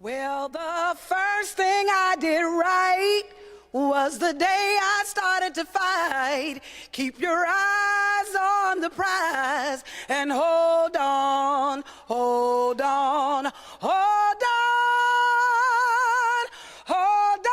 Well, the first thing I did right was the day I started to fight. Keep your eyes on the prize and hold on, hold on, hold on, hold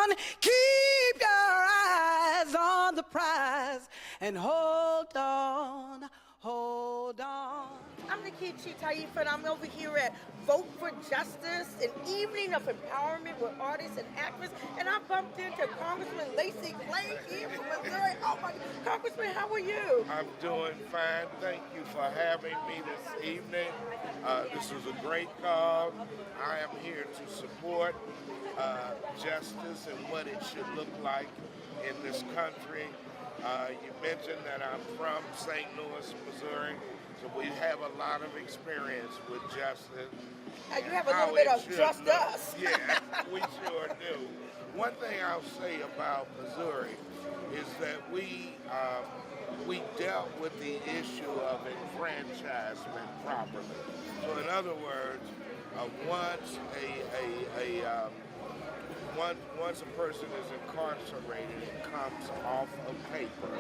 on. Keep your eyes on the prize and hold on, hold on. I'm Nikichi Taifa, and I'm over here at Vote For Justice, an evening of empowerment with artists and actors. And I bumped into Congressman Lacey Clay here from Missouri. Oh my God. Congressman, how are you? I'm doing fine. Thank you for having me this evening. This was a great call. I am here to support justice and what it should look like in this country. You mentioned that I'm from St. Louis, Missouri. So we have a lot of experience with justice. And you have a little bit of trust us. Yeah, we sure do. One thing I'll say about Missouri is that we dealt with the issue of enfranchisement properly. So in other words, once a person is incarcerated and comes off of paper,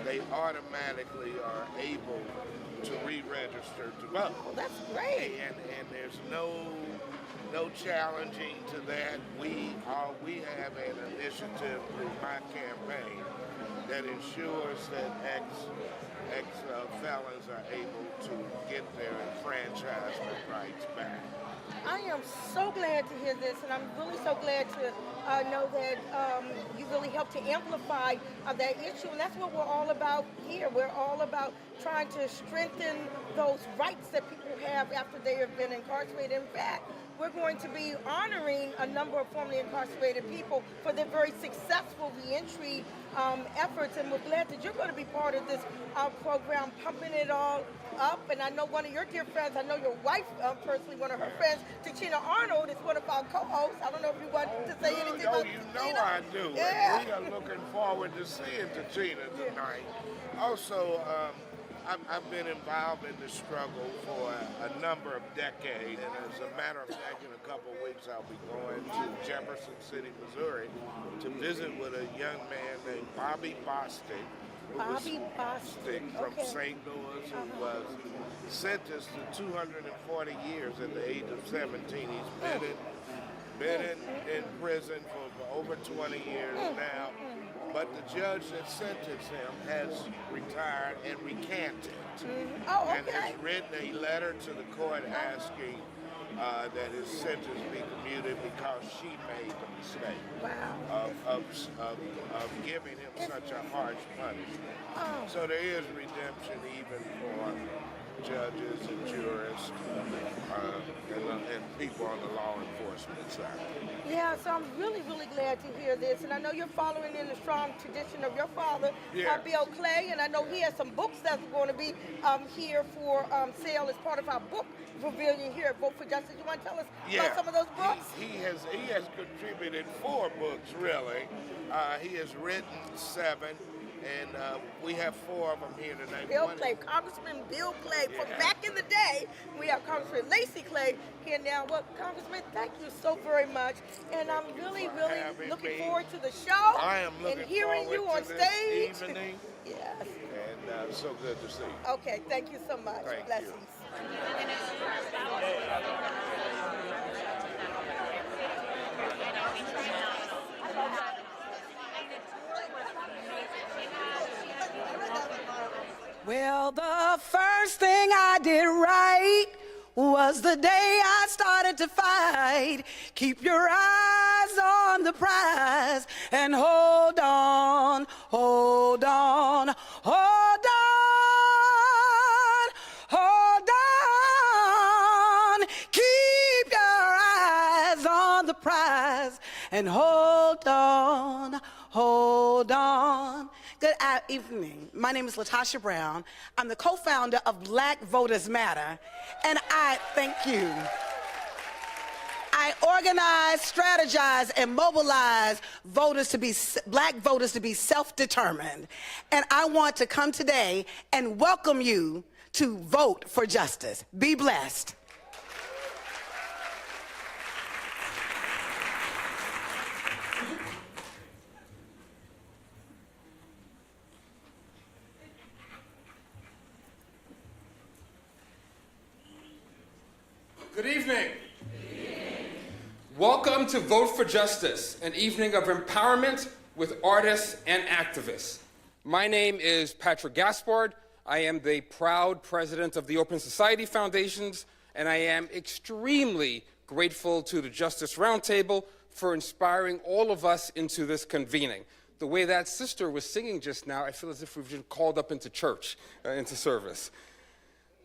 they automatically are able to re-register to vote. Well, that's great. And there's no challenging to that. We have an initiative through my campaign that ensures that ex-felons are able to get their enfranchisement rights back. I am so glad to hear this, and I'm really so glad to know that you really helped to amplify that issue, and that's what we're all about here. We're all about trying to strengthen those rights that people have after they have been incarcerated. In fact, we're going to be honoring a number of formerly incarcerated people for their very successful reentry efforts, and we're glad that you're going to be part of this program, pumping it all up. And I know one of your dear friends, I know your wife personally, one of her friends, Tina Arnold, is one of our co-hosts. I don't know if you want to say anything about you know Tina. I do. Yeah. We are looking forward to seeing Tina tonight. Also, I've been involved in this struggle for a number of decades, and as a matter of fact, in a couple of weeks I'll be going to Jefferson City, Missouri, to visit with a young man named Bobby Bostic, from St. Louis, who was sentenced to 240 years at the age of 17. He's been in prison for over 20 years now. But the judge that sentenced him has retired and recanted. And has written a letter to the court asking that his sentence be commuted because she made the mistake of giving him such a harsh punishment. So there is redemption even for judges and jurists and people on the law enforcement side. Yeah, so I'm really, really glad to hear this. And I know you're following in the strong tradition of your father, Bill Clay, and I know he has some books that's going to be here for sale as part of our book pavilion here at Vote For Justice. You want to tell us about some of those books? He has contributed 4 books, really. He has written 7. And we have 4 of them here tonight. Bill Clay, Congressman Bill Clay, from back in the day. We have Congressman Lacey Clay here now. Well, Congressman, thank you so very much. And I'm really, really looking forward to the show. I am looking and hearing you on stage. Evening. Yes. And so good to see you. Okay, thank you so much. Thank Blessings. Well, the first thing I did right was the day I started to fight. Keep your eyes on the prize and hold on, hold on, hold on, hold on. Keep your eyes on the prize and hold on, hold on. Good evening. My name is Latasha Brown. I'm the co-founder of Black Voters Matter, and I thank you. I organize, strategize, and mobilize black voters to be self-determined. And I want to come today and welcome you to Vote for Justice. Be blessed. Good evening. Welcome to Vote for Justice, an evening of empowerment with artists and activists. My name is Patrick Gaspard. I am the proud president of the Open Society Foundations, and I am extremely grateful to the Justice Roundtable for inspiring all of us into this convening. The way that sister was singing just now, I feel as if we've been called up into church, into service.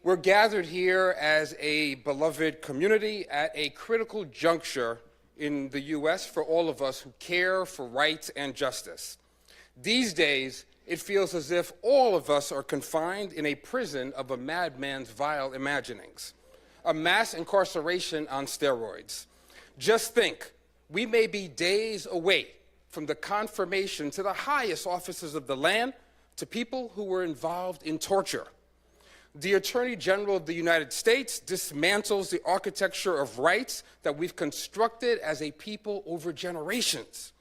We're gathered here as a beloved community at a critical juncture in the U.S. for all of us who care for rights and justice. These days, it feels as if all of us are confined in a prison of a madman's vile imaginings, a mass incarceration on steroids. Just think, we may be days away from the confirmation to the highest officers of the land to people who were involved in torture. The Attorney General of the United States dismantles the architecture of rights that we've constructed as a people over generations.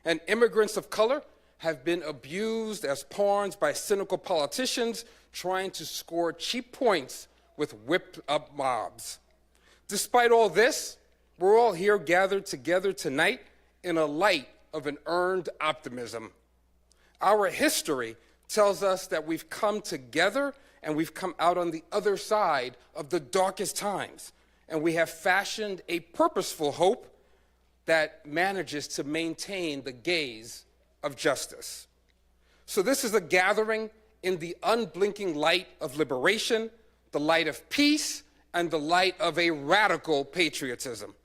And immigrants of color have been abused as pawns by cynical politicians trying to score cheap points with whipped-up mobs. Despite all this, we're all here gathered together tonight in a light of an earned optimism. Our history tells us that we've come together and we've come out on the other side of the darkest times, and we have fashioned a purposeful hope that manages to maintain the gaze of justice. So this is a gathering in the unblinking light of liberation, the light of peace, and the light of a radical patriotism.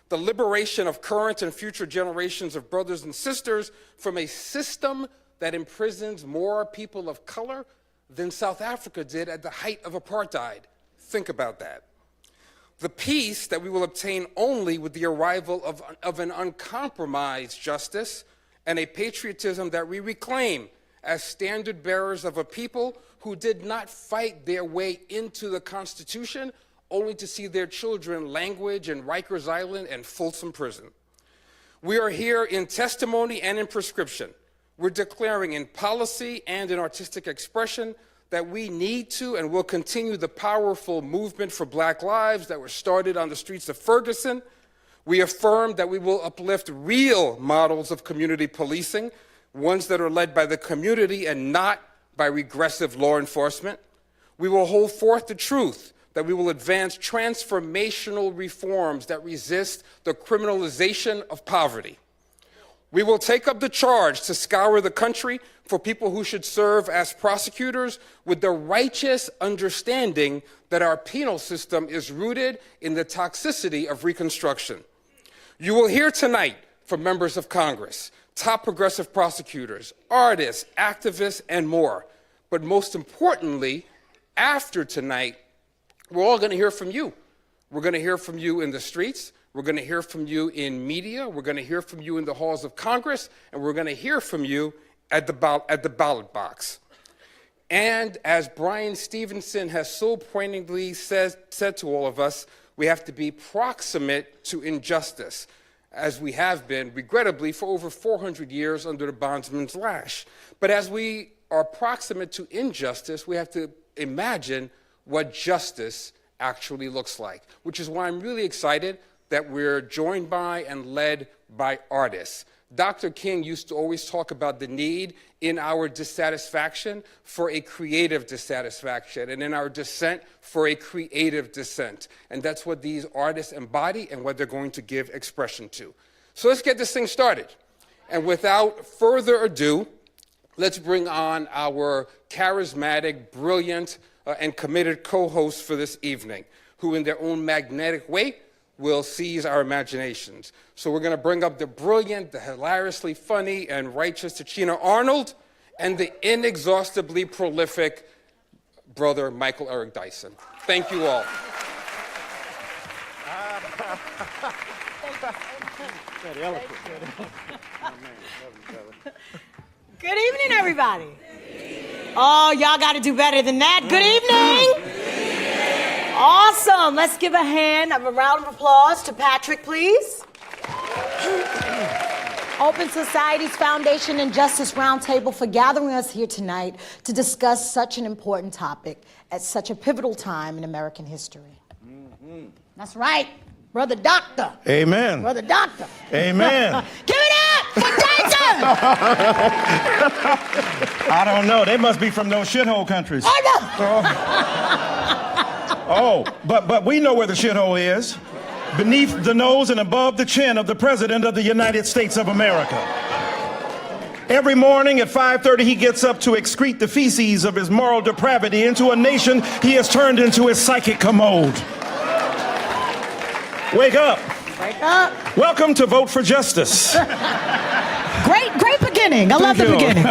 The liberation of current and future generations of brothers and sisters from a system that imprisons more people of color than South Africa did at the height of apartheid. Think about that. The peace that we will obtain only with the arrival of an uncompromised justice and a patriotism that we reclaim as standard bearers of a people who did not fight their way into the Constitution only to see their children languish in Rikers Island and Folsom Prison. We are here in testimony and in prescription. We're declaring in policy and in artistic expression that we need to and will continue the powerful movement for Black lives that was started on the streets of Ferguson. We affirm that we will uplift real models of community policing, ones that are led by the community and not by regressive law enforcement. We will hold forth the truth that we will advance transformational reforms that resist the criminalization of poverty. We will take up the charge to scour the country for people who should serve as prosecutors with the righteous understanding that our penal system is rooted in the toxicity of Reconstruction. You will hear tonight from members of Congress, top progressive prosecutors, artists, activists, and more. But most importantly, after tonight, we're all going to hear from you. We're going to hear from you in the streets. We're going to hear from you in media. We're going to hear from you in the halls of Congress. And we're going to hear from you at the ballot box. And as Brian Stevenson has so poignantly said to all of us, we have to be proximate to injustice, as we have been, regrettably, for over 400 years under the bondsman's lash. But as we are proximate to injustice, we have to imagine what justice actually looks like, which is why I'm really excited that we're joined by and led by artists. Dr. King used to always talk about the need in our dissatisfaction for a creative dissatisfaction, and in our dissent for a creative dissent. And that's what these artists embody and what they're going to give expression to. So let's get this thing started. And without further ado, let's bring on our charismatic, brilliant, and committed co-hosts for this evening, who in their own magnetic way will seize our imaginations. So we're going to bring up the brilliant, the hilariously funny, and righteous Tachina Arnold, and the inexhaustibly prolific brother Michael Eric Dyson. Thank you all. Good evening, everybody. Oh, y'all got to do better than that. Good evening. Awesome. Let's give a round of applause to Patrick, please. Open Society's Foundation and Justice Roundtable for gathering us here tonight to discuss such an important topic at such a pivotal time in American history. That's right. Brother Doctor. Amen. Brother Doctor. Amen. Give it up for Tyson! I don't know. They must be from those shithole countries. Oh, no. But we know where the shithole is. Beneath the nose and above the chin of the President of the United States of America. Every morning at 5:30, he gets up to excrete the feces of his moral depravity into a nation he has turned into his psychic commode. Wake up. Wake up. Welcome to Vote for Justice. Great beginning. I love the beginning.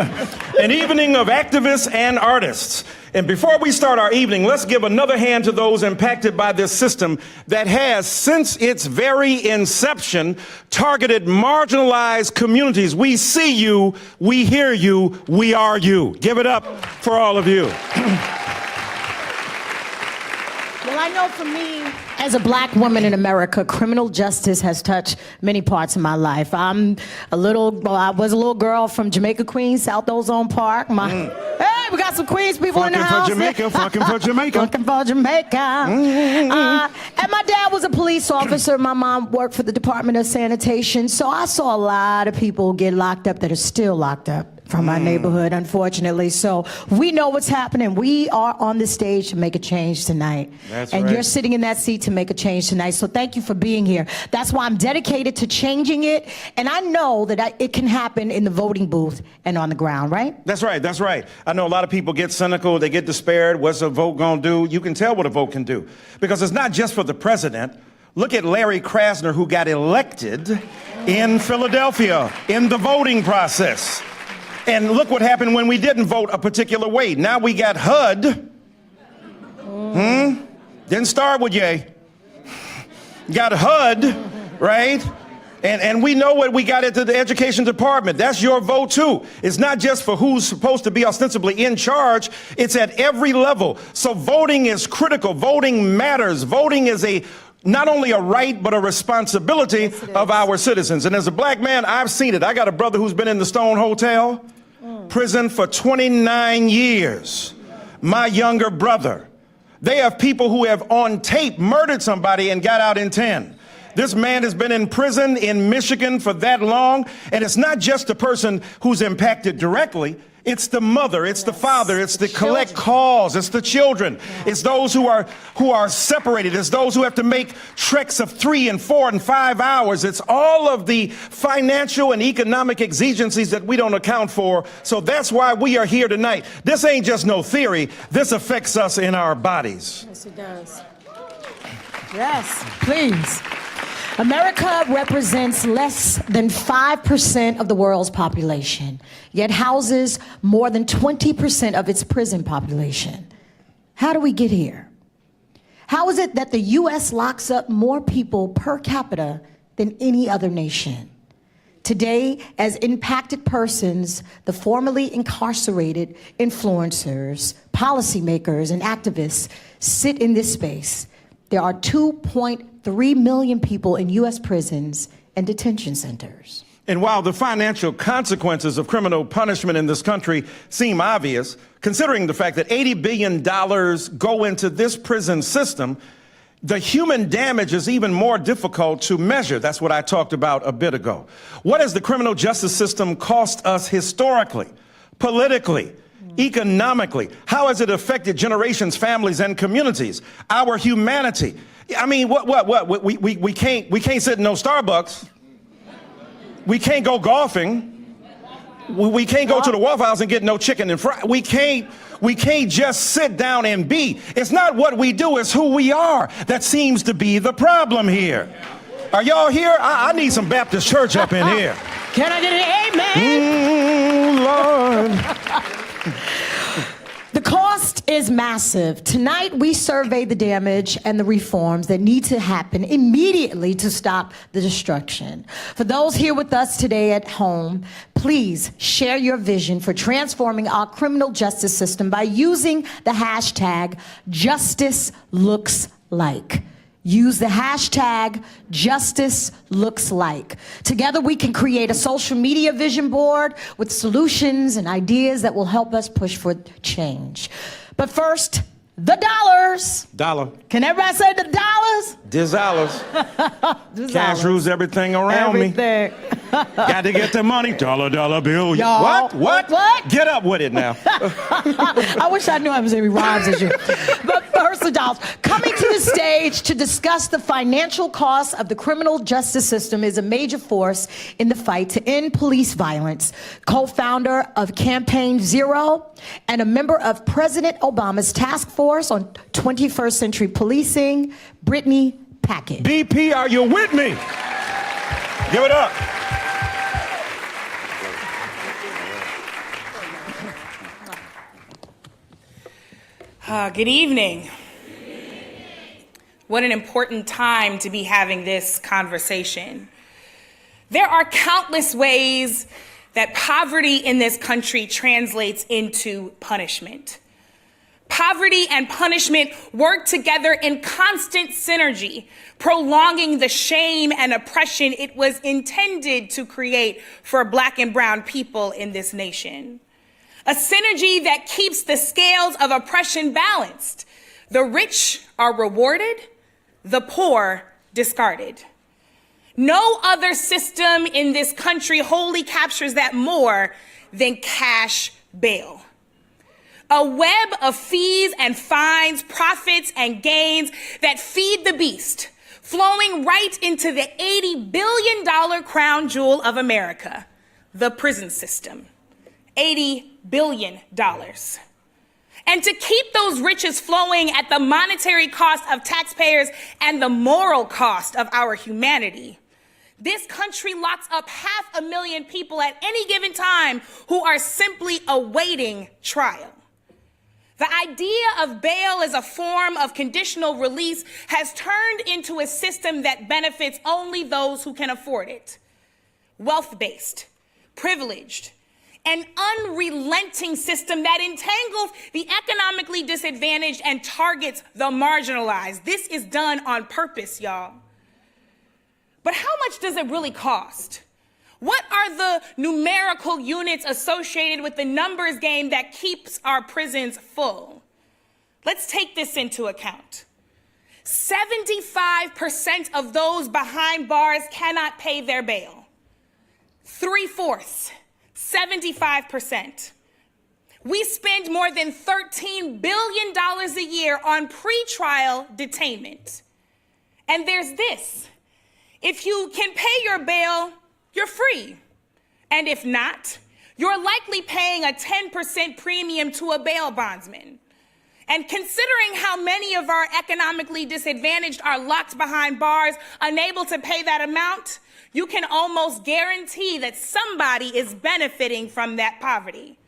An evening of activists and artists. And before we start our evening, let's give another hand to those impacted by this system that has, since its very inception, targeted marginalized communities. We see you, we hear you, we are you. Give it up for all of you. Well, I know for me, as a black woman in America, criminal justice has touched many parts of my life. I was a little girl from Jamaica, Queens, South Ozone Park. Hey, we got some Queens people in the house. Fucking for Jamaica. Fucking for Jamaica. And my dad was a police officer. My mom worked for the Department of Sanitation. So I saw a lot of people get locked up that are still locked up from my neighborhood, unfortunately. So we know what's happening. We are on the stage to make a change tonight. And you're sitting in that seat to make a change tonight. So thank you for being here. That's why I'm dedicated to changing it. And I know that it can happen in the voting booth and on the ground, right? That's right, that's right. I know a lot of people get cynical, they get despaired. What's a vote gonna do? You can tell what a vote can do. Because it's not just for the president. Look at Larry Krasner, who got elected in Philadelphia in the voting process. And look what happened when we didn't vote a particular way. Now we got HUD. Didn't start with Ye. Got HUD, right? And we know what we got into the education department. That's your vote too. It's not just for who's supposed to be ostensibly in charge. It's at every level. So voting is critical. Voting matters. Voting is not only a right, but a responsibility of our citizens. And as a black man, I've seen it. I got a brother who's been in the Stone Hotel prison for 29 years. My younger brother. They have people who have on tape murdered somebody and got out in 10. This man has been in prison in Michigan for that long. And it's not just the person who's impacted directly. It's the mother, it's the father, it's the collect calls, it's the children, it's those who are separated, it's those who have to make treks of 3 and 4 and 5 hours. It's all of the financial and economic exigencies that we don't account for. So that's why we are here tonight. This ain't just no theory. This affects us in our bodies. Yes, it does. Yes, please. America represents less than 5% of the world's population, yet houses more than 20% of its prison population. How do we get here? How is it that the U.S. locks up more people per capita than any other nation? Today, as impacted persons, the formerly incarcerated influencers, policymakers, and activists sit in this space. There are 2.3 million people in U.S. prisons and detention centers. And while the financial consequences of criminal punishment in this country seem obvious, considering the fact that $80 billion go into this prison system, the human damage is even more difficult to measure. That's what I talked about a bit ago. What has the criminal justice system cost us historically, politically, economically? How has it affected generations, families, and communities? Our humanity. I mean, we can't sit in no Starbucks. We can't go golfing. We can't go to the Waffle House and get no chicken and fries. We can't just sit down and be. It's not what we do, it's who we are that seems to be the problem here. Are y'all here? I need some Baptist church up in here. Can I get an amen? Lord. The cost is massive. Tonight, we survey the damage and the reforms that need to happen immediately to stop the destruction. For those here with us today at home, please share your vision for transforming our criminal justice system by using the hashtag #JusticeLooksLike. Use the hashtag #JusticeLooksLike. Together we can create a social media vision board with solutions and ideas that will help us push for change. But first, The dollars. Dollar. Can everybody say the dollars? $. Cash rules everything around Everything. me. Got to get the money. Dollar bill. Y'all, what? Get up with it now. I wish I knew I was any rhymes as you. But first, the dollars. Coming to the stage to discuss the financial costs of the criminal justice system is a major force in the fight to end police violence. Co-founder of Campaign Zero and a member of President Obama's task force on 21st century policing, Brittany Packett. BP, are you with me? Give it up. Good evening. What an important time to be having this conversation. There are countless ways that poverty in this country translates into punishment. Poverty and punishment work together in constant synergy, prolonging the shame and oppression it was intended to create for Black and brown people in this nation. A synergy that keeps the scales of oppression balanced. The rich are rewarded, the poor discarded. No other system in this country wholly captures that more than cash bail. A web of fees and fines, profits and gains that feed the beast, flowing right into the $80 billion crown jewel of America, the prison system. $80 billion. And to keep those riches flowing at the monetary cost of taxpayers and the moral cost of our humanity, this country locks up 500,000 people at any given time who are simply awaiting trial. The idea of bail as a form of conditional release has turned into a system that benefits only those who can afford it. Wealth-based, privileged, an unrelenting system that entangles the economically disadvantaged and targets the marginalized. This is done on purpose, y'all. But how much does it really cost? What are the numerical units associated with the numbers game that keeps our prisons full? Let's take this into account. 75% of those behind bars cannot pay their bail. 3/4. 75%. We spend more than $13 billion a year on pretrial detainment. And there's this. If you can pay your bail, you're free. And if not, you're likely paying a 10% premium to a bail bondsman. And considering how many of our economically disadvantaged are locked behind bars, unable to pay that amount, you can almost guarantee that somebody is benefiting from that poverty.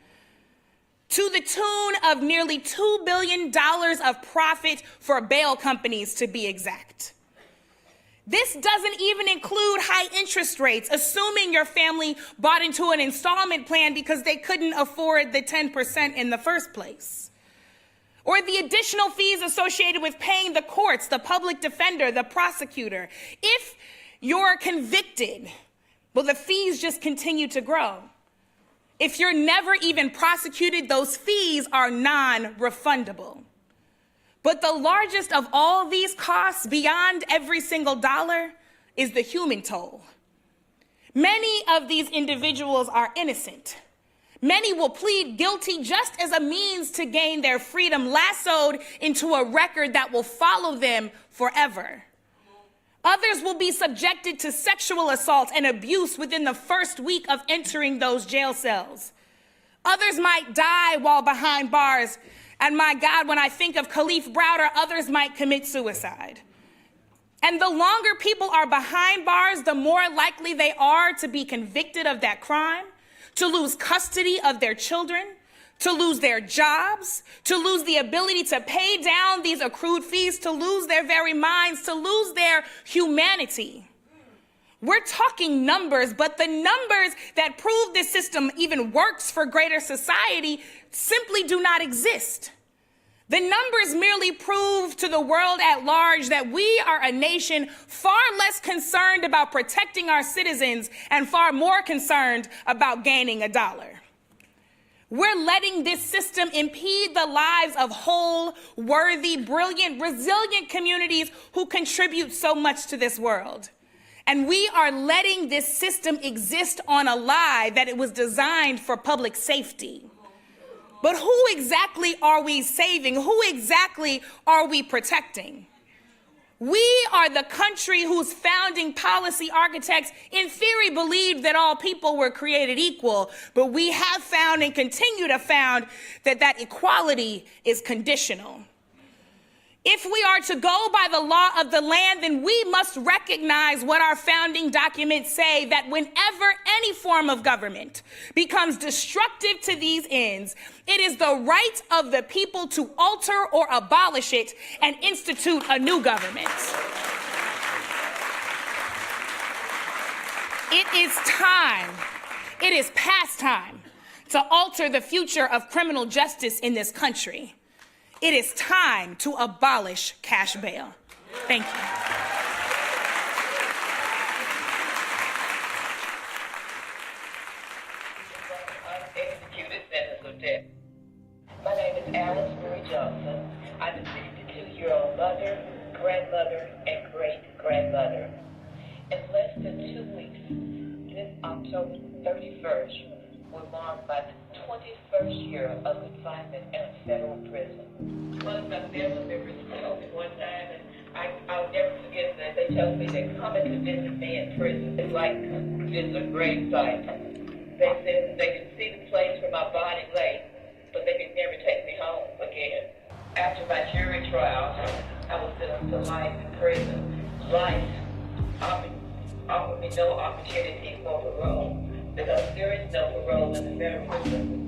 To the tune of nearly $2 billion of profit for bail companies, to be exact. This doesn't even include high interest rates, assuming your family bought into an installment plan because they couldn't afford the 10% in the first place. Or the additional fees associated with paying the courts, the public defender, the prosecutor. If you're convicted, well, the fees just continue to grow. If you're never even prosecuted, those fees are non-refundable. But the largest of all these costs, beyond every single dollar, is the human toll. Many of these individuals are innocent. Many will plead guilty just as a means to gain their freedom, lassoed into a record that will follow them forever. Others will be subjected to sexual assault and abuse within the first week of entering those jail cells. Others might die while behind bars. And my God, when I think of Khalif Browder, others might commit suicide. And the longer people are behind bars, the more likely they are to be convicted of that crime, to lose custody of their children, to lose their jobs, to lose the ability to pay down these accrued fees, to lose their very minds, to lose their humanity. We're talking numbers, but the numbers that prove this system even works for greater society simply do not exist. The numbers merely prove to the world at large that we are a nation far less concerned about protecting our citizens and far more concerned about gaining a dollar. We're letting this system impede the lives of whole, worthy, brilliant, resilient communities who contribute so much to this world. And we are letting this system exist on a lie that it was designed for public safety. But who exactly are we saving? Who exactly are we protecting? We are the country whose founding policy architects in theory believed that all people were created equal, but we have found and continue to found that that equality is conditional. If we are to go by the law of the land, then we must recognize what our founding documents say, that whenever any form of government becomes destructive to these ends, it is the right of the people to alter or abolish it and institute a new government. It is time, it is past time to alter the future of criminal justice in this country. It is time to abolish cash bail. Thank you. Unexecuted sentence of death. My name is Alice Marie Johnson. I'm a 62-year-old mother, grandmother, and great-grandmother. In less than 2 weeks, this October 31st, will mark my 21st year of confinement in a federal prison. One of my family members told me one time, and I'll never forget that, they told me they're coming to visit me in prison. It's like visit a grave site. They said they could see the place where my body lay, but they could never take me home again. After my jury trial, I was sentenced to life in prison. Life offered me no opportunity for parole, because there is no parole in the federal system.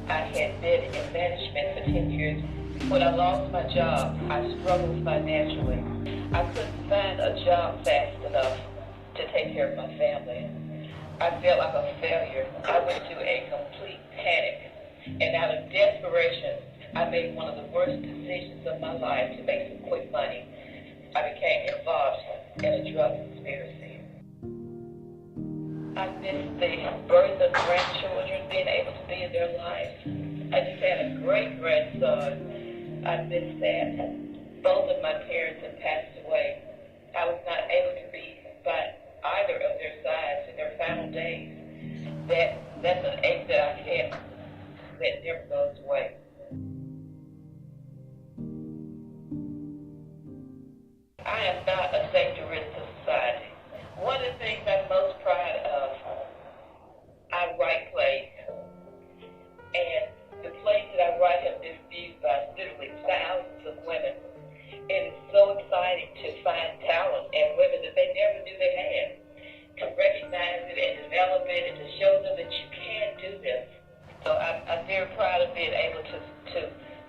I had been in management for 10 years. When I lost my job, I struggled financially. I couldn't find a job fast enough to take care of my family. I felt like a failure. I went through a complete panic. And out of desperation, I made one of the worst decisions of my life to make some quick money. I became involved in a drug conspiracy. I missed the birth of grandchildren, being able to be in their lives. I just had a great grandson. I missed that. Both of my parents had passed away. I was not able to be by either of their sides in their final days. That's an ache that I can't, that never goes away. I am not a secularistic society. One of the things I'm most proud of, I write plays. And the plays that I write have been viewed by literally thousands of women. It is so exciting to find talent in women that they never knew they had. To recognize it and develop it and to show them that you can do this. So I'm very proud of being able to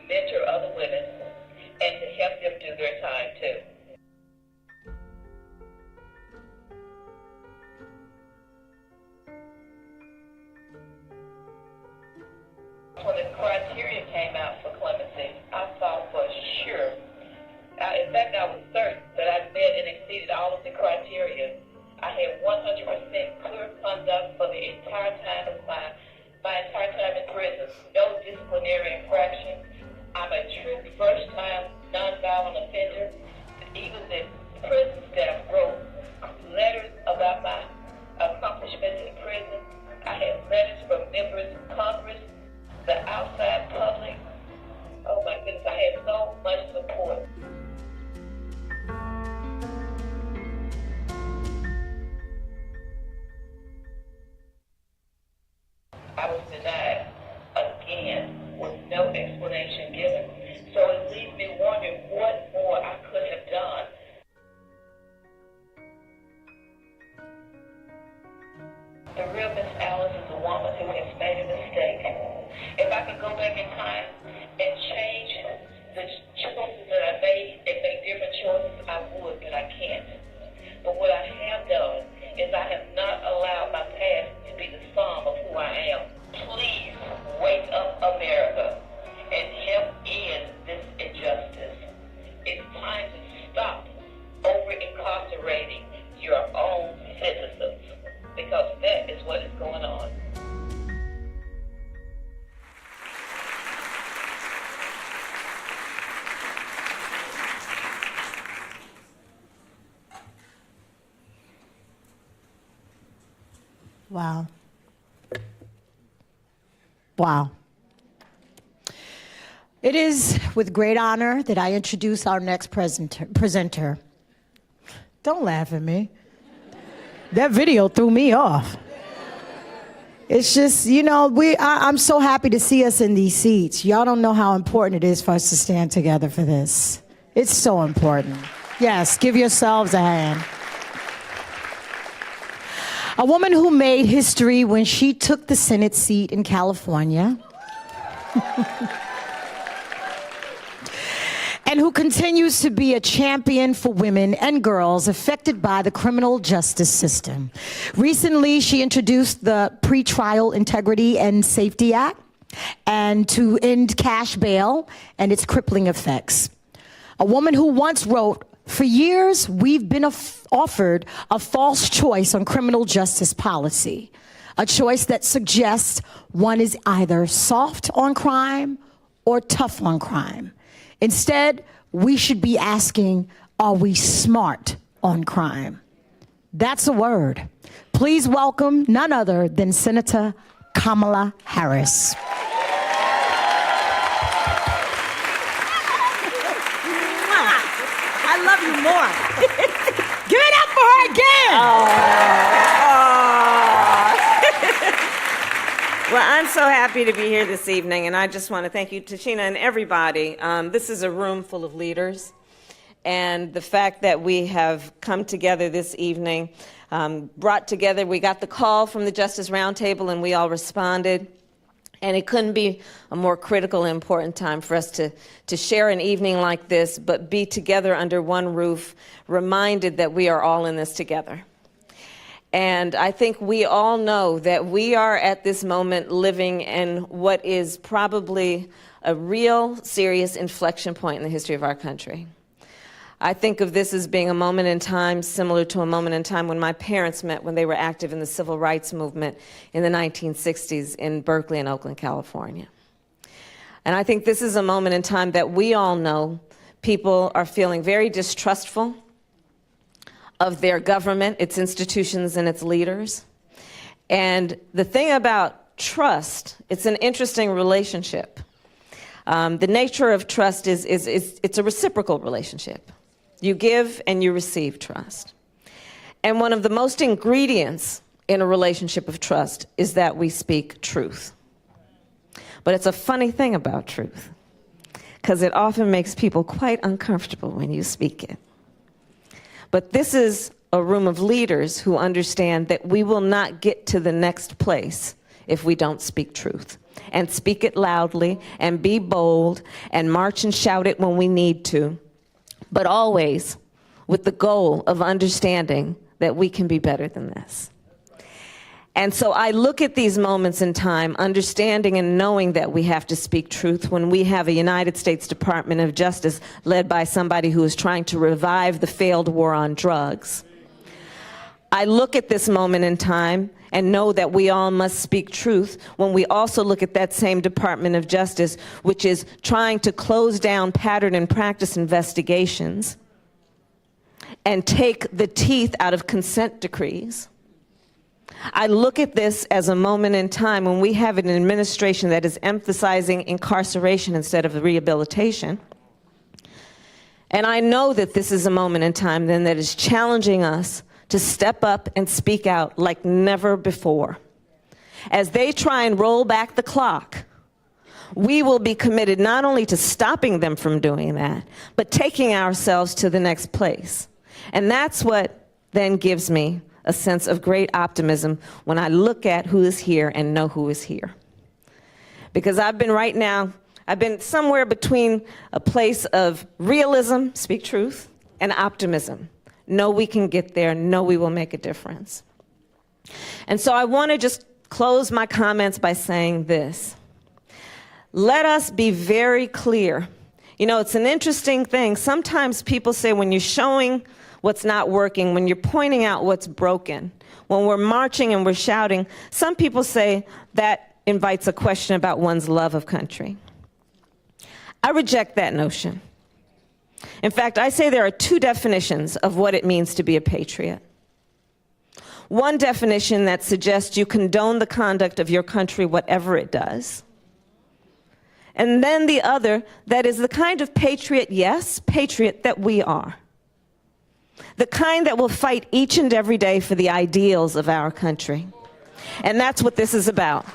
mentor other women and to help them do their time too. When the criteria came out for clemency, I thought for sure, in fact I was certain that I met and exceeded all of the criteria. I had 100% clear conduct for the entire time of my entire time in prison, no disciplinary infraction. I'm a true first-time nonviolent offender. Even the prison staff wrote letters about my accomplishments in prison. I had letters from members of Congress, the outside public. Oh my goodness, I had so much support. I was denied again with no explanation given. So it leaves me wondering what more I could have done. The real Miss Alice is a woman who has made a mistake. If I could go back in time and change the choices that I made and make different choices, I would, but I can't. But what I have done is I have not allowed my past to be the sum of who I am. Please wake up, America, and help end this injustice. It's time to Wow. Wow. It is with great honor that I introduce our next presenter. Don't laugh at me. That video threw me off. It's just, you know, I'm so happy to see us in these seats. Y'all don't know how important it is for us to stand together for this. It's so important. Yes, give yourselves a hand. A woman who made history when she took the Senate seat in California. And who continues to be a champion for women and girls affected by the criminal justice system. Recently, she introduced the Pretrial Integrity and Safety Act and to end cash bail and its crippling effects. A woman who once wrote, "For years, we've been offered a false choice on criminal justice policy, a choice that suggests one is either soft on crime or tough on crime. Instead, we should be asking, are we smart on crime?" That's a word. Please welcome none other than Senator Kamala Harris. I love you more. Give it up for her again. Well, I'm so happy to be here this evening, and I just want to thank you, Tashina, and everybody. This is a room full of leaders, and the fact that we have come together this evening, brought together, we got the call from the Justice Roundtable, and we all responded. And it couldn't be a more critical and important time for us to share an evening like this, but be together under one roof, reminded that we are all in this together. And I think we all know that we are at this moment living in what is probably a real serious inflection point in the history of our country. I think of this as being a moment in time similar to a moment in time when my parents met when they were active in the civil rights movement in the 1960s in Berkeley and Oakland, California. And I think this is a moment in time that we all know people are feeling very distrustful of their government, its institutions, and its leaders. And the thing about trust, it's an interesting relationship. The nature of trust is it's a reciprocal relationship. You give and you receive trust. And one of the most ingredients in a relationship of trust is that we speak truth. But it's a funny thing about truth, because it often makes people quite uncomfortable when you speak it. But this is a room of leaders who understand that we will not get to the next place if we don't speak truth, and speak it loudly, and be bold, and march and shout it when we need to, but always with the goal of understanding that we can be better than this. And so I look at these moments in time, understanding and knowing that we have to speak truth when we have a United States Department of Justice led by somebody who is trying to revive the failed war on drugs. I look at this moment in time and know that we all must speak truth when we also look at that same Department of Justice, which is trying to close down pattern and practice investigations and take the teeth out of consent decrees. I look at this as a moment in time when we have an administration that is emphasizing incarceration instead of rehabilitation. And I know that this is a moment in time then that is challenging us to step up and speak out like never before. As they try and roll back the clock, we will be committed not only to stopping them from doing that, but taking ourselves to the next place. And that's what then gives me a sense of great optimism when I look at who is here and know who is here. Because I've been somewhere between a place of realism, speak truth, and optimism. Know we can get there, know we will make a difference. And so I want to just close my comments by saying this. Let us be very clear. You know, it's an interesting thing. Sometimes people say when you're showing what's not working, when you're pointing out what's broken, when we're marching and we're shouting, some people say that invites a question about one's love of country. I reject that notion. In fact, I say there are two definitions of what it means to be a patriot. One definition that suggests you condone the conduct of your country, whatever it does. And then the other that is the kind of patriot, yes, patriot that we are. The kind that will fight each and every day for the ideals of our country. And that's what this is about.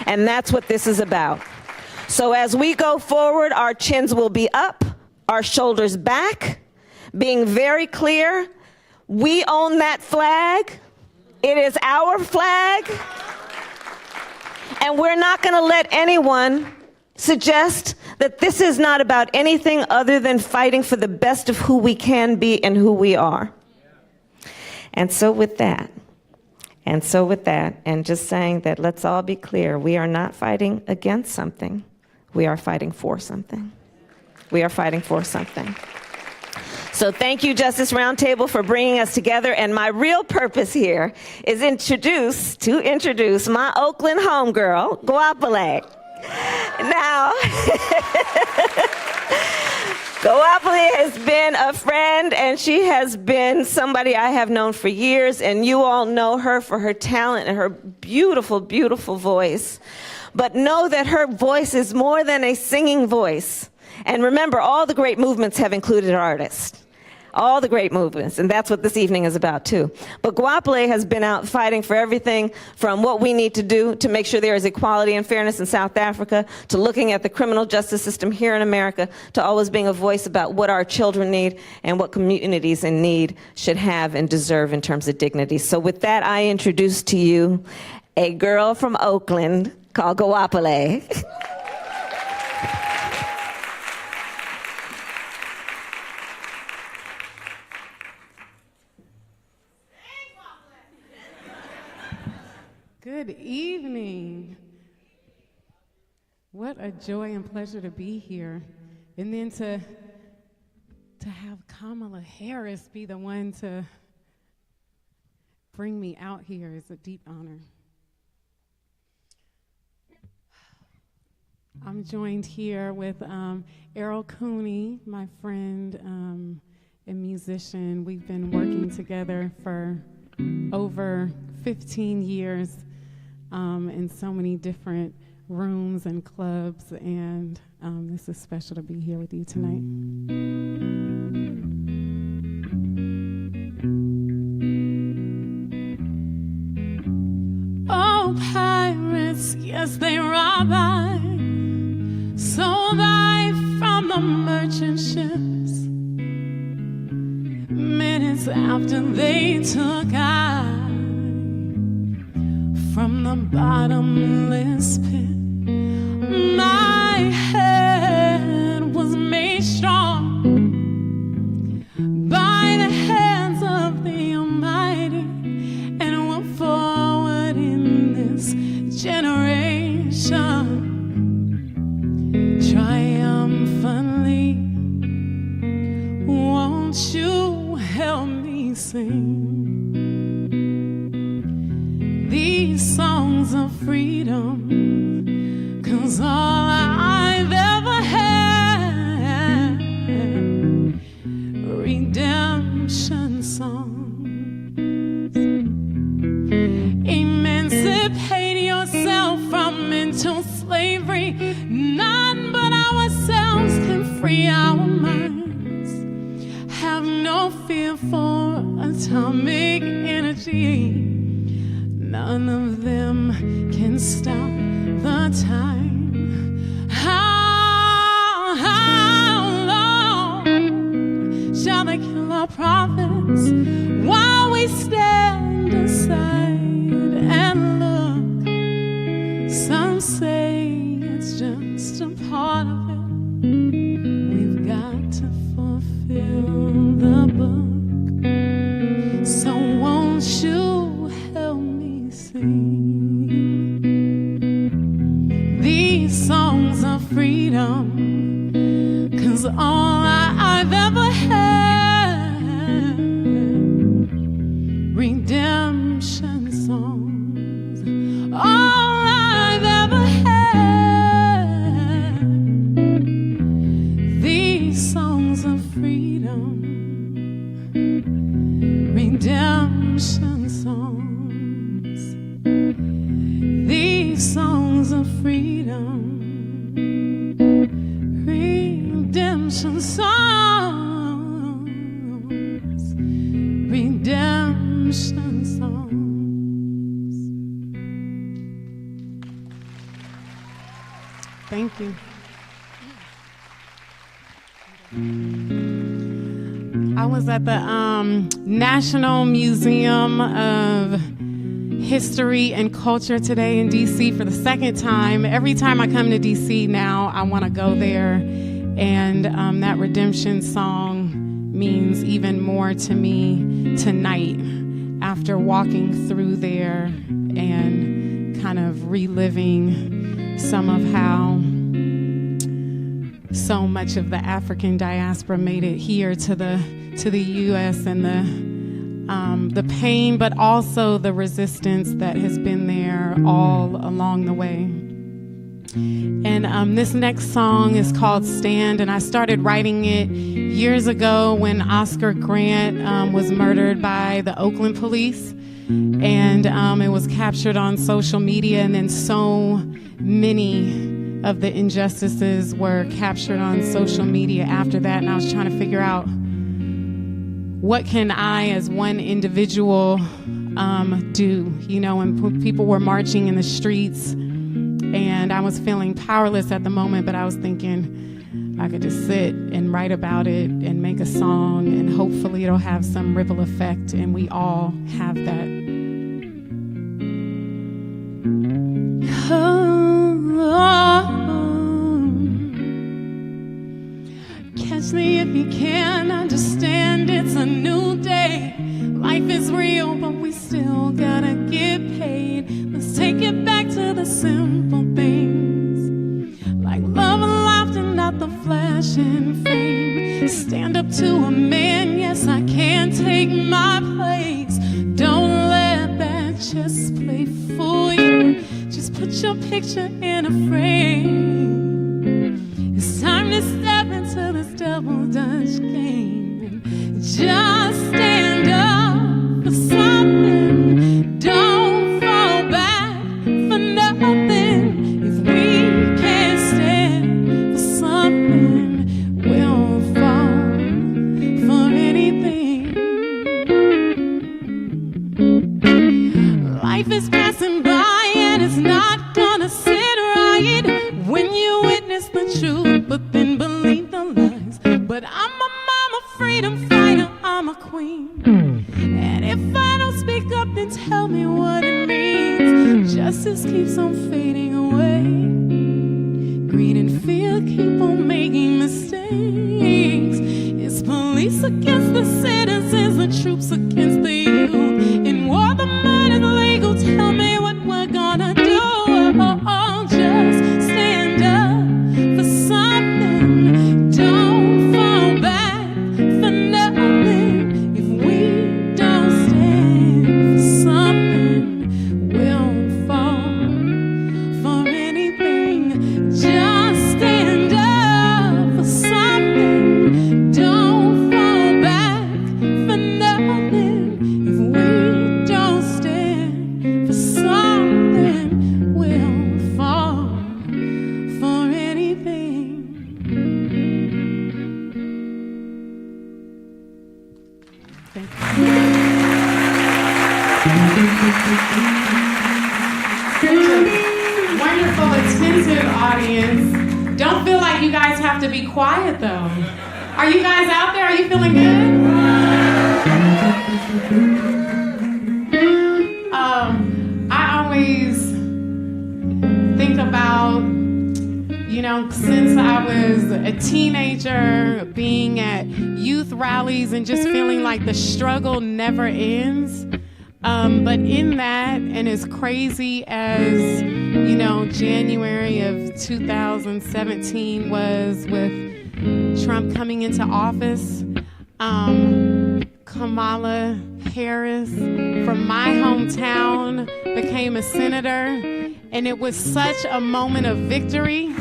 And that's what this is about. So as we go forward, our chins will be up, our shoulders back, being very clear, we own that flag. It is our flag. And we're not going to let anyone suggest that this is not about anything other than fighting for the best of who we can be and who we are. And so with that, and just saying that let's all be clear, we are not fighting against something. We are fighting for something. We are fighting for something. So thank you, Justice Roundtable, for bringing us together. And my real purpose here is to introduce my Oakland homegirl, Guapale. Now, Guapale has been a friend, and she has been somebody I have known for years, and you all know her for her talent and her beautiful, beautiful voice. But know that her voice is more than a singing voice. And remember, all the great movements have included artists. All the great movements, and that's what this evening is about too. But Guapale has been out fighting for everything from what we need to do to make sure there is equality and fairness in South Africa, to looking at the criminal justice system here in America, to always being a voice about what our children need and what communities in need should have and deserve in terms of dignity. So with that, I introduce to you a girl from Oakland called Guapale. Good evening. What a joy and pleasure to be here. And then to have Kamala Harris be the one to bring me out here is a deep honor. I'm joined here with Errol Cooney, my friend and musician. We've been working together for over 15 years in so many different rooms and clubs, and this is special to be here with you tonight. Oh, pirates, yes, they rob I, sold I from the merchant ships. Minutes after they took I from the bottomless pit. My head was made strong by the hands of the Almighty, and will forward in this generation triumphantly. Won't you help me sing these songs of freedom? 'Cause all I've ever had, redemption songs. Emancipate yourself from mental slavery. None but ourselves can free our minds. Have no fear for atomic energy. None of them can stop the time. How long shall they kill our prophets while we stand aside and look? Some say it's just a part of it. We've got to fulfill the book. So won't you help me sing these songs of freedom? 'Cause all I've ever had, redemption songs. All I've ever had, these songs of freedom, redemption songs. songs of freedom, redemption songs, redemption songs. Thank you. I was at the National Museum of History and Culture today in D.C. for the second time. Every time I come to D.C. now, I want to go there. And that redemption song means even more to me tonight after walking through there and kind of reliving some of how so much of the African diaspora made it here to the U.S. and the pain, but also the resistance that has been there all along the way. And this next song is called Stand, and I started writing it years ago when Oscar Grant was murdered by the Oakland police, and it was captured on social media, and then so many of the injustices were captured on social media after that, and I was trying to figure out what can I as one individual do, you know, when people were marching in the streets and I was feeling powerless at the moment, but I was thinking I could just sit and write about it and make a song, and hopefully it'll have some ripple effect, and we all have that. Catch me if you can understand, it's a new day. Life is real, but we still gotta get paid. Let's take it back to the simple things, like love and laughter, not the flash and fame. Stand up to a man, yes, I can take my place. Don't let that chess play fool you. Just put your picture in a frame. It's time to step into this double Dutch game. Just stand up for something. Don't fall back for nothing. If we can't stand for something, we'll fall for anything. Life is passing by and it's not gonna sit right when you witness the truth, but then believe the lies. But I'm a mama, freedom fighter, I'm a queen. And if I don't speak up, then tell me what it means. Justice keeps on fading away. Greed and fear keep on making mistakes. It's police against the citizens, the troops against the youth. In war, the mind is legal. Tell me what we're gonna do. Just stand up for something. Don't fall back for nothing. If we don't stand for something, we'll fall for anything. Just stand up for something. Don't fall back for nothing. If we don't stand for something, we'll fall for anything. Thank you. Wonderful, attentive audience. Don't feel like you guys have to be quiet though. Are you guys out there? Are you feeling good? I always think about, you know, since I was a teenager, being at youth rallies and just feeling like the struggle never ends. But in that, and as crazy as, you know, January of 2017 was with Trump coming into office, Kamala Harris from my hometown became a senator, and it was such a moment of victory.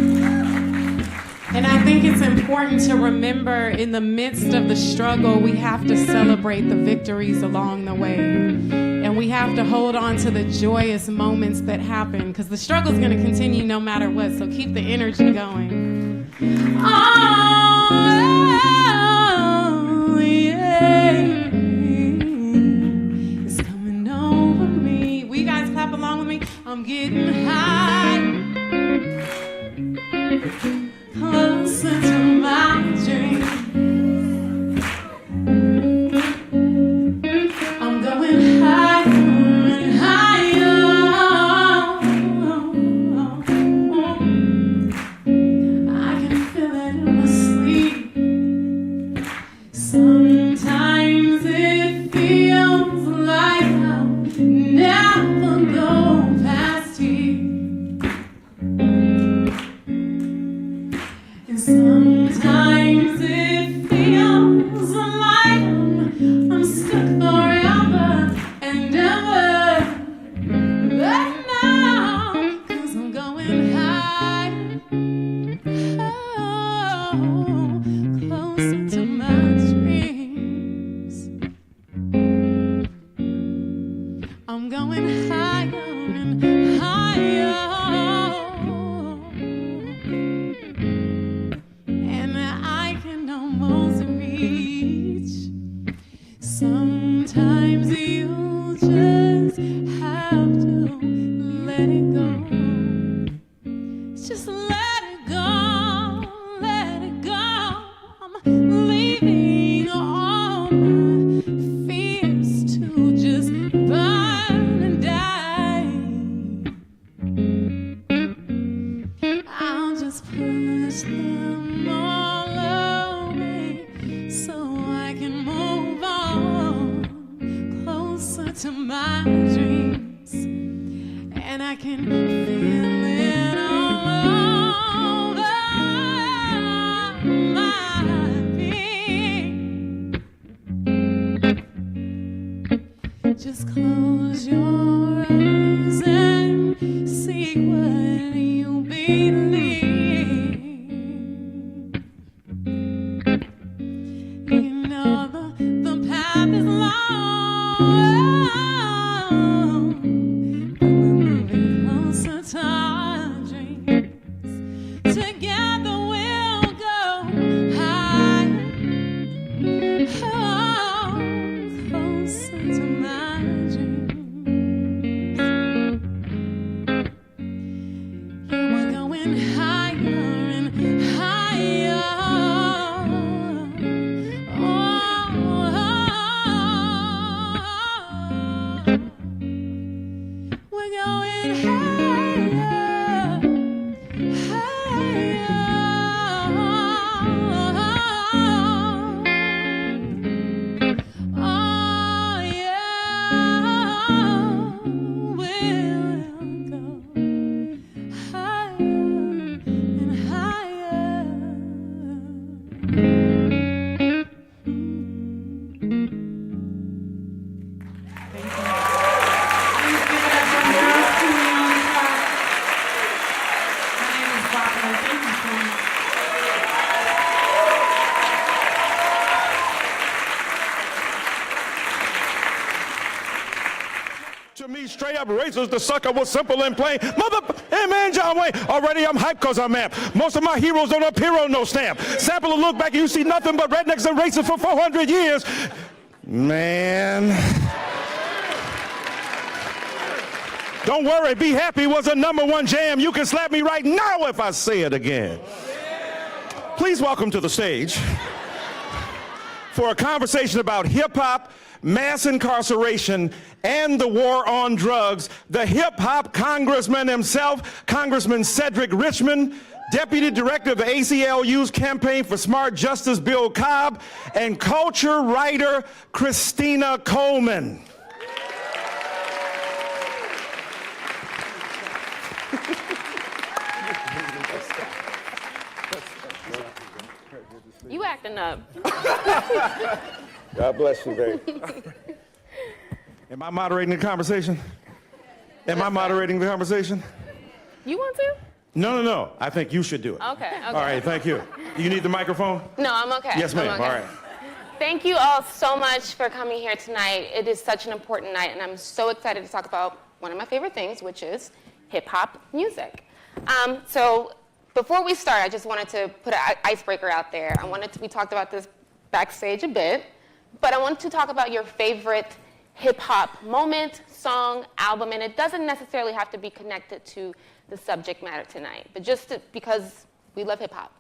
And I think it's important to remember, in the midst of the struggle, we have to celebrate the victories along the way. And we have have to hold on to the joyous moments that happen, because the struggle's going to continue no matter what, so keep the energy going. Oh, yeah. It's coming over me. Will you guys clap along with me? I'm getting high, closer to my dream. I'm going higher and higher. I can feel it in my sleep. Sometimes it feels like I'll never go past here. And sometimes it feels like I'm stuck forever and ever. But now, 'cause I'm going high, oh, closer to my dreams. I'm going higher and higher. And I can almost reach. Sometimes you just have to let it go. Just let it go, let it go. I'm leaving all my fears to just burn and die. I'll just push them all away so I can move on closer to my dreams, and I can feel it all over my being. Just close your eyes and see what you believe. You know the path is long, but we're moving closer to our dreams. Together we'll go higher, oh, closer to my dreams. Yeah, we're going higher and higher. We're going higher, higher. Oh, yeah. We'll go higher and higher. To me, straight up racist, the sucker was simple and plain. Hey man, John Wayne, already I'm hyped cause I'm amped. Most of my heroes don't appear on no stamp. Sample a look back and you see nothing but rednecks and racists for 400 years. Man. Don't worry, Be Happy was a #1 jam. You can slap me right now if I say it again. Please welcome to the stage for a conversation about hip-hop, mass incarceration, and the war on drugs, the hip-hop congressman himself, Congressman Cedric Richmond, Deputy Director of the ACLU's Campaign for Smart Justice, Bill Cobb, and culture writer Christina Coleman. You acting up. God bless you, babe. Am I moderating the conversation? Am I moderating the conversation? You want to? No. I think you should do it. Okay. All right, thank you. You need the microphone? No, I'm okay. Yes, ma'am. I'm okay. All right. Thank you all so much for coming here tonight. It is such an important night, and I'm so excited to talk about one of my favorite things, which is hip-hop music. So before we start, I just wanted to put an icebreaker out there. We talked about this backstage a bit, but I wanted to talk about your favorite hip-hop moment, song, album, and it doesn't necessarily have to be connected to the subject matter tonight, but because we love hip-hop.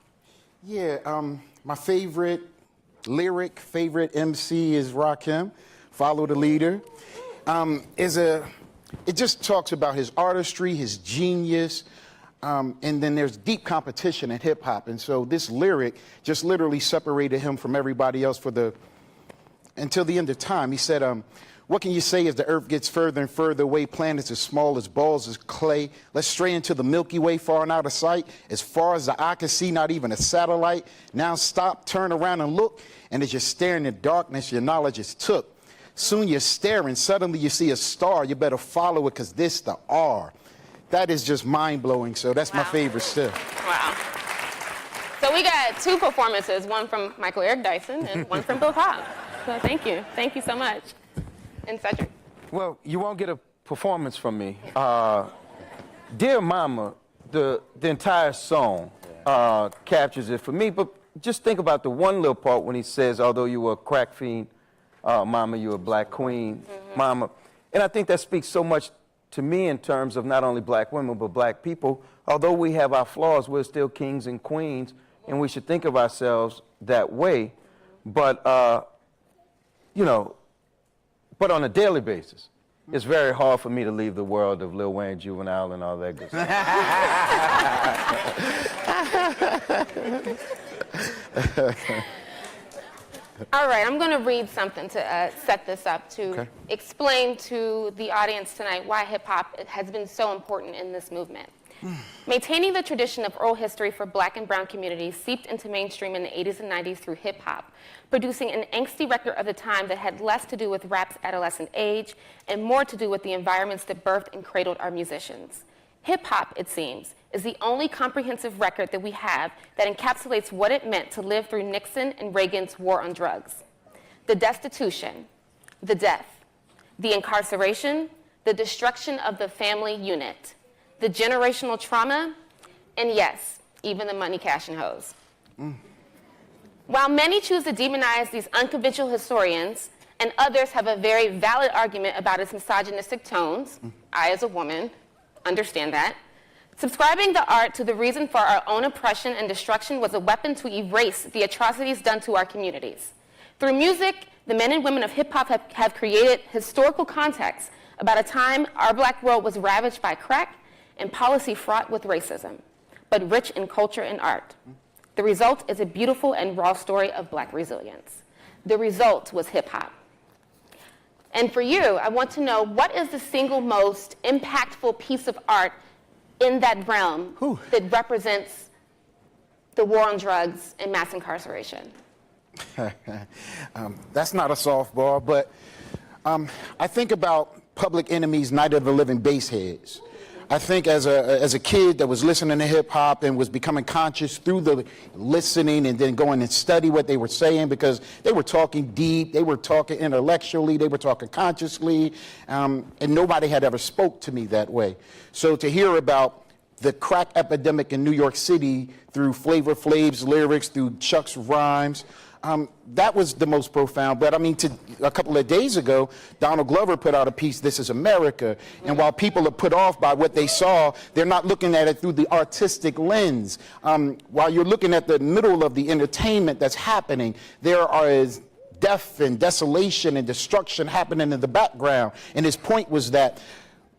Yeah, my favorite lyric, favorite MC is Rakim, Follow the Leader. It just talks about his artistry, his genius, and then there's deep competition in hip-hop, and so this lyric just literally separated him from everybody else until the end of time. He said, what can you say as the earth gets further and further away, planets as small as balls of clay? Let's stray into the Milky Way, far and out of sight. As far as the eye can see, not even a satellite. Now stop, turn around and look, and as you're staring in darkness, your knowledge is took. Soon you're staring, suddenly you see a star. You better follow it, because this the R. That is just mind-blowing, so that's my favorite still. Wow. So we got two performances, one from Michael Eric Dyson and one from Bill Cobb. So thank you. Thank you so much. And Cedric. Well, you won't get a performance from me. Dear Mama, the entire song captures it for me, but just think about the one little part when he says, although you were a crack fiend, Mama, you were a black queen, Mama. And I think that speaks so much to me in terms of not only black women, but black people. Although we have our flaws, we're still kings and queens, and we should think of ourselves that way. But, you know, but on a daily basis, it's very hard for me to leave the world of Lil Wayne, Juvenile, and all that good stuff. All right, I'm going to read something to set this up to explain to the audience tonight why hip-hop has been so important in this movement. Maintaining the tradition of oral history for black and brown communities seeped into mainstream in the 80s and 90s through hip-hop, producing an angsty record of the time that had less to do with rap's adolescent age and more to do with the environments that birthed and cradled our musicians. Hip-hop, it seems, is the only comprehensive record that we have that encapsulates what it meant to live through Nixon and Reagan's war on drugs. The destitution, the death, the incarceration, the destruction of the family unit, the generational trauma, and yes, even the money, cash, and hoes. While many choose to demonize these unconventional historians, and others have a very valid argument about its misogynistic tones, I, as a woman, understand that, subscribing the art to the reason for our own oppression and destruction was a weapon to erase the atrocities done to our communities. Through music, the men and women of hip-hop have created historical context about a time our black world was ravaged by crack and policy fraught with racism, but rich in culture and art. The result is a beautiful and raw story of black resilience. The result was hip-hop. And for you, I want to know, what is the single most impactful piece of art in that realm that represents the war on drugs and mass incarceration? That's not a softball, but I think about Public Enemy's Night of the Living Bassheads. I think as a kid that was listening to hip hop and was becoming conscious through the listening and then going and study what they were saying, because they were talking deep, they were talking intellectually, they were talking consciously, and nobody had ever spoke to me that way. So to hear about the crack epidemic in New York City through Flavor Flav's lyrics, through Chuck's rhymes, that was the most profound. But I mean, a couple of days ago, Donald Glover put out a piece, This Is America. And while people are put off by what they saw, they're not looking at it through the artistic lens. While you're looking at the middle of the entertainment that's happening, there is death and desolation and destruction happening in the background. And his point was that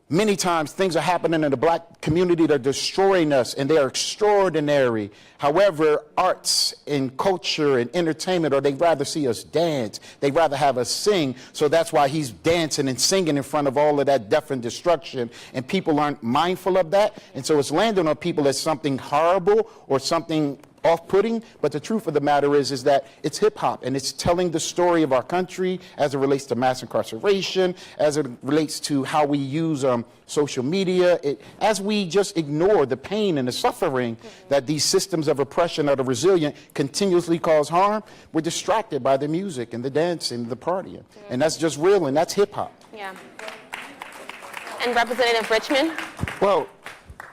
many times things are happening in the black community that are destroying us, and they are extraordinary. However, arts and culture and entertainment, or they'd rather see us dance, they'd rather have us sing, so that's why he's dancing and singing in front of all of that death and destruction, and people aren't mindful of that, and so it's landing on people as something horrible or something off-putting, but the truth of the matter is that it's hip-hop, and it's telling the story of our country as it relates to mass incarceration, as it relates to how we use social media, as we just ignore the pain and the suffering that these systems of oppression that are resilient continuously cause harm. We're distracted by the music and the dancing and the partying, and that's just real, and that's hip-hop. Yeah. And Representative Richmond? Well,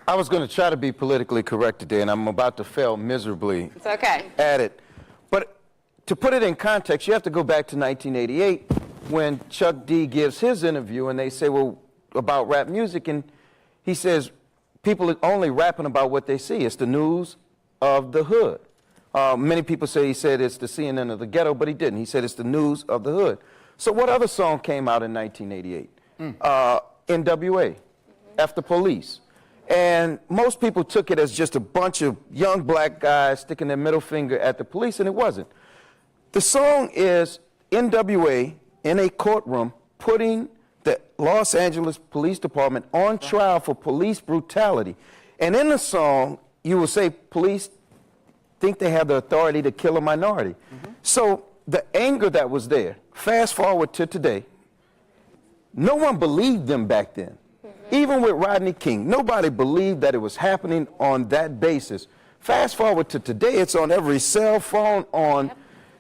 I was going to try to be politically correct today, and I'm about to fail miserably It's okay. at it. But to put it in context, you have to go back to 1988 when Chuck D gives his interview, and they say, well, about rap music, and he says, people are only rapping about what they see. It's the news of the hood. Many people say he said it's the CNN of the ghetto, but he didn't. He said it's the news of the hood. So what other song came out in 1988? NWA, F the Police. And most people took it as just a bunch of young black guys sticking their middle finger at the police, and it wasn't. The song is NWA in a courtroom putting the Los Angeles Police Department on trial for police brutality. And in the song, you will say police think they have the authority to kill a minority. So the anger that was there, fast forward to today, no one believed them back then. Even with Rodney King, nobody believed that it was happening on that basis. Fast forward to today, it's on every cell phone, on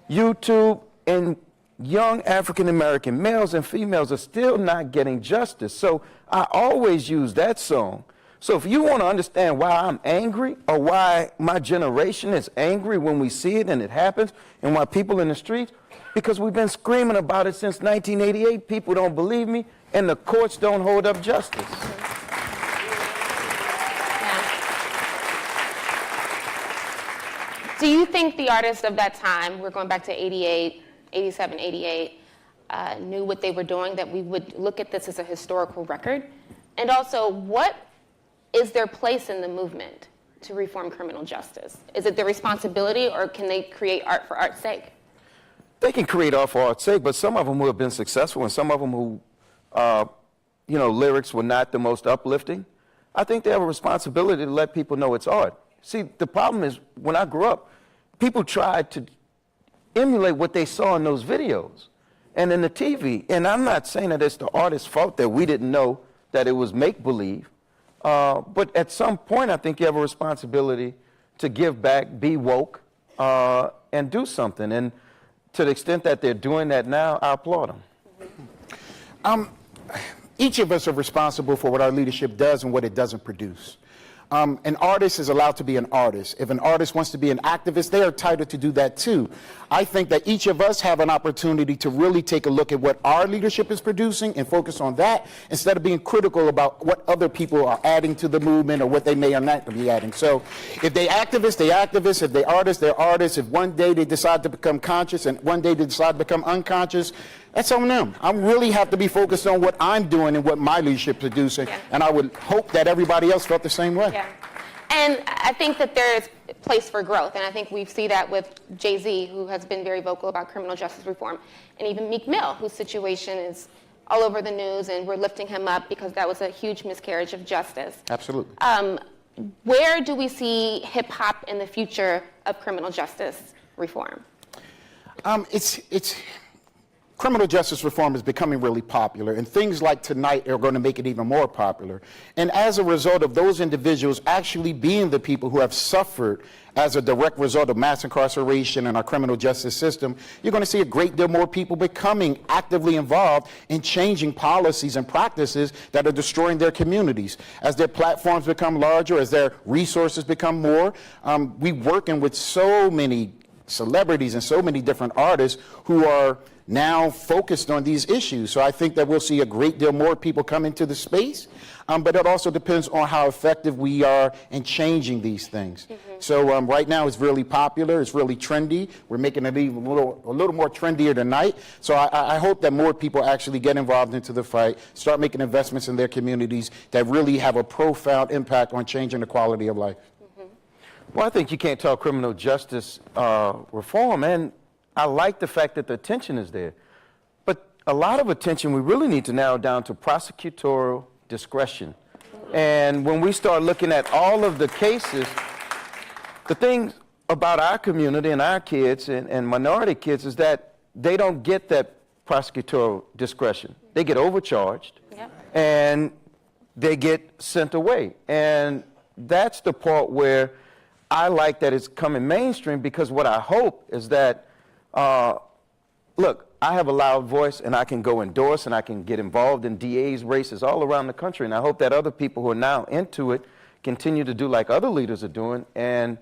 YouTube, and young African-American males and females are still not getting justice. So I always use that song. So if you want to understand why I'm angry or why my generation is angry when we see it and it happens and why people in the streets, because we've been screaming about it since 1988. People don't believe me, and the courts don't hold up justice. Do you think the artists of that time, we're going back to 88, 87, 88, knew what they were doing, that we would look at this as a historical record? And also, what is their place in the movement to reform criminal justice? Is it their responsibility, or can they create art for art's sake? They can create art for art's sake, but some of them who have been successful and some of them who, lyrics were not the most uplifting, I think they have a responsibility to let people know it's art. See, the problem is, when I grew up, people tried to emulate what they saw in those videos and in the TV. And I'm not saying that it's the artist's fault that we didn't know that it was make-believe. But at some point, I think you have a responsibility to give back, be woke, and do something. And to the extent that they're doing that now, I applaud them. Each of us are responsible for what our leadership does and what it doesn't produce. An artist is allowed to be an artist. If an artist wants to be an activist, they are entitled to do that too. I think that each of us have an opportunity to really take a look at what our leadership is producing and focus on that instead of being critical about what other people are adding to the movement or what they may or not be adding. So if they activists, they activists. If they artists, they're artists. If one day they decide to become conscious and one day they decide to become unconscious, that's on them. I really have to be focused on what I'm doing and what my leadership is producing, and I would hope that everybody else felt the same way. Yeah. And I think that there is place for growth, and I think we see that with Jay-Z, who has been very vocal about criminal justice reform, and even Meek Mill, whose situation is all over the news, and we're lifting him up because that was a huge miscarriage of justice. Absolutely. Where do we see hip-hop in the future of criminal justice reform? Criminal justice reform is becoming really popular, and things like tonight are going to make it even more popular. And as a result of those individuals actually being the people who have suffered as a direct result of mass incarceration in our criminal justice system, you're going to see a great deal more people becoming actively involved in changing policies and practices that are destroying their communities. As their platforms become larger, as their resources become more, we're working with so many celebrities and so many different artists who are now focused on these issues. So I think that we'll see a great deal more people come into the space, but it also depends on how effective we are in changing these things. So right now it's really popular, it's really trendy. We're making it even a little more trendier tonight. So I hope that more people actually get involved into the fight, start making investments in their communities that really have a profound impact on changing the quality of life. Well, I think you can't talk criminal justice reform, and I like the fact that the attention is there. But a lot of attention we really need to narrow down to prosecutorial discretion. And when we start looking at all of the cases, the things about our community and our kids and minority kids is that they don't get that prosecutorial discretion. They get overcharged, and they get sent away. And that's the part where I like that it's coming mainstream, because what I hope is that, look, I have a loud voice, and I can go endorse, and I can get involved in DA's races all around the country. And I hope that other people who are now into it continue to do like other leaders are doing and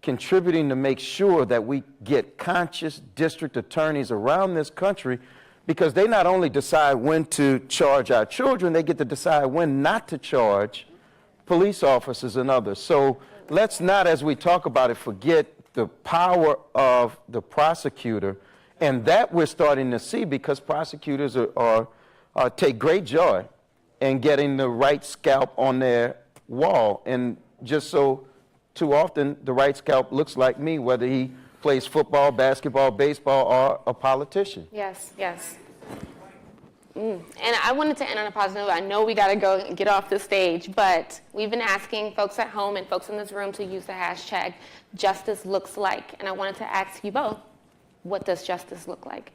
contributing to make sure that we get conscious district attorneys around this country, because they not only decide when to charge our children, they get to decide when not to charge police officers and others. So let's not, as we talk about it, forget the power of the prosecutor, and that we're starting to see, because prosecutors take great joy in getting the right scalp on their wall. And just so too often the right scalp looks like me, whether he plays football, basketball, baseball, or a politician. Yes, yes. And I wanted to end on a positive note. I know we got to go and get off the stage, but we've been asking folks at home and folks in this room to use the hashtag #JusticeLooksLike. And I wanted to ask you both, what does justice look like?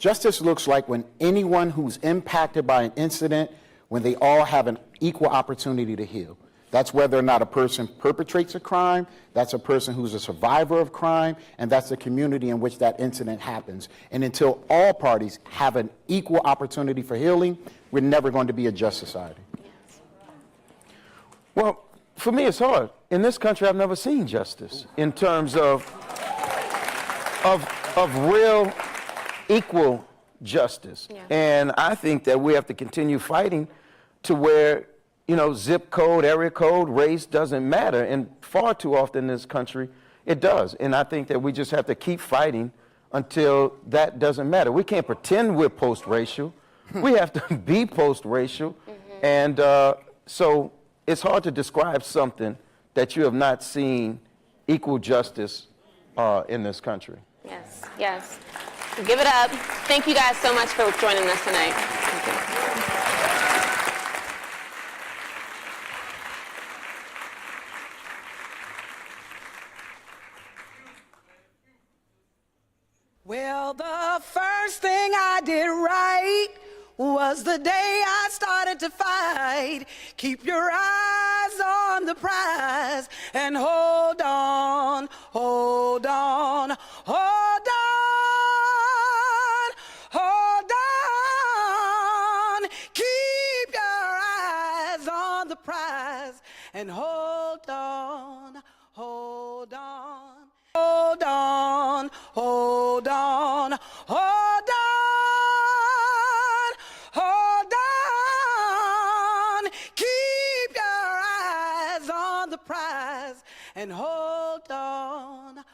Justice looks like when anyone who's impacted by an incident, when they all have an equal opportunity to heal. That's whether or not a person perpetrates a crime, that's a person who's a survivor of crime, and that's the community in which that incident happens. And until all parties have an equal opportunity for healing, we're never going to be a just society. Well, for me, it's hard. In this country, I've never seen justice in terms of real equal justice. And I think that we have to continue fighting to where, you know, zip code, area code, race doesn't matter. And far too often in this country, it does. And I think that we just have to keep fighting until that doesn't matter. We can't pretend we're post-racial. We have to be post-racial. And so it's hard to describe something that you have not seen equal justice in this country. Yes, yes. Give it up. Thank you guys so much for joining us tonight. Thank you. Well, the first thing I did right was the day I started to fight. Keep your eyes on the prize and hold on, hold on, hold on, hold on. Keep your eyes on the prize and hold on, hold on. Hold on, hold on, hold on, hold on. Keep your eyes on the prize and hold on,